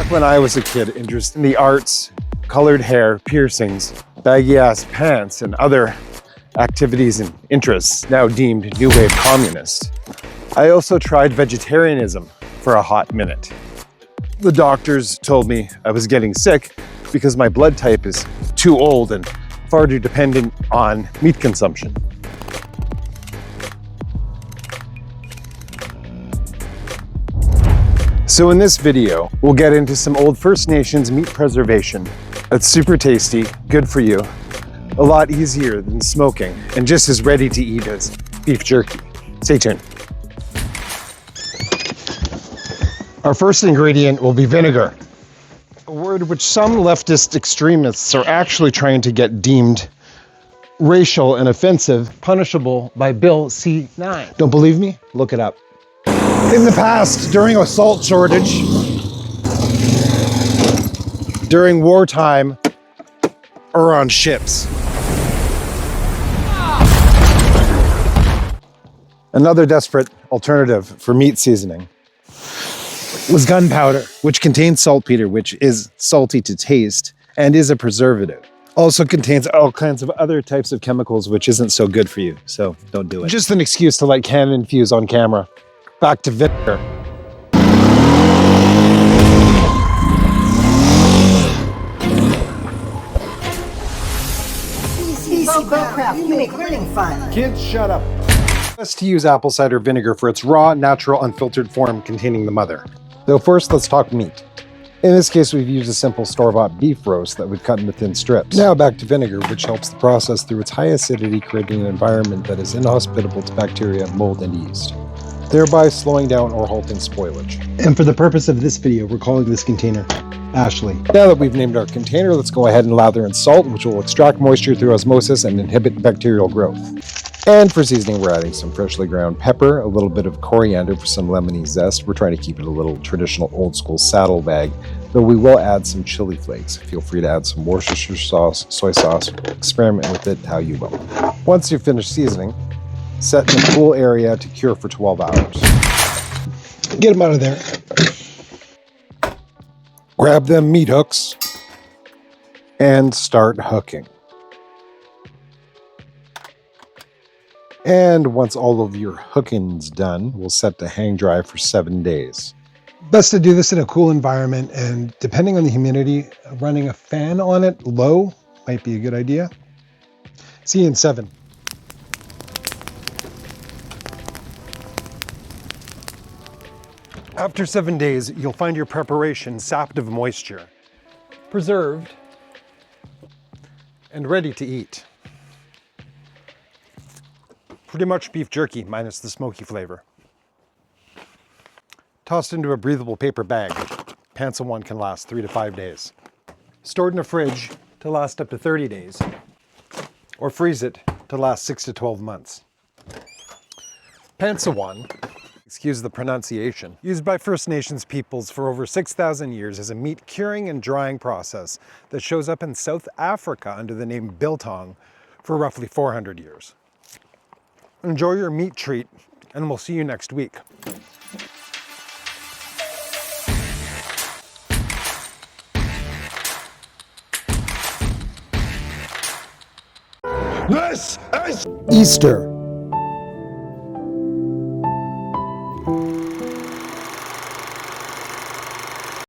when I was a kid, interest in the arts, colored hair, piercings, baggy-ass pants, and other activities and interests now deemed new wave communist. I also tried vegetarianism for a hot minute. The doctors told me I was getting sick because my blood type is too old and far too dependent on meat consumption. So in this video, we'll get into some old First Nations meat preservation. It's super tasty, good for you, a lot easier than smoking, and just as ready to eat as beef jerky. Stay tuned. Our first ingredient will be vinegar, a word which some leftist extremists are actually trying to get deemed racial and offensive, punishable by Bill C-9. Don't believe me? Look it up. In the past, during a salt shortage, during wartime, or on ships. Another desperate alternative for meat seasoning was gunpowder, which contains saltpeter, which is salty to taste and is a preservative. Also contains all kinds of other types of chemicals, which isn't so good for you, so don't do it. Just an excuse to light cannon fuse on camera. Back to vinegar. Easy, crap. You make learning fun. Kids, shut up. Best to use apple cider vinegar for its raw, natural, unfiltered form containing the mother. Though first, let's talk meat. In this case, we've used a simple store-bought beef roast that we've cut into thin strips. Now back to vinegar, which helps the process through its high acidity, creating an environment that is inhospitable to bacteria, mold, and yeast, thereby slowing down or halting spoilage. And for the purpose of this video, we're calling this container Ashley. Now that we've named our container, let's go ahead and lather in salt, which will extract moisture through osmosis and inhibit bacterial growth. And for seasoning, we're adding some freshly ground pepper, a little bit of coriander for some lemony zest. We're trying to keep it a little traditional old school saddlebag, though we will add some chili flakes. Feel free to add some Worcestershire sauce, soy sauce, experiment with it how you will. Once you've finished seasoning, set in a cool area to cure for 12 hours. Get them out of there. Grab them meat hooks and start hooking. And once all of your hooking's done, we'll set to hang dry for 7 days. Best to do this in a cool environment, and depending on the humidity, running a fan on it low might be a good idea. See you in 7. After 7 days, you'll find your preparation sapped of moisture, preserved, and ready to eat. Pretty much beef jerky minus the smoky flavor. Tossed into a breathable paper bag, pants of one can last 3 to 5 days. Stored in a fridge to last up to 30 days, or freeze it to last 6 to 12 months. Pansawan, excuse the pronunciation, used by First Nations peoples for over 6,000 years as a meat curing and drying process that shows up in South Africa under the name biltong for roughly 400 years. Enjoy your meat treat, and we'll see you next week. This is Easter.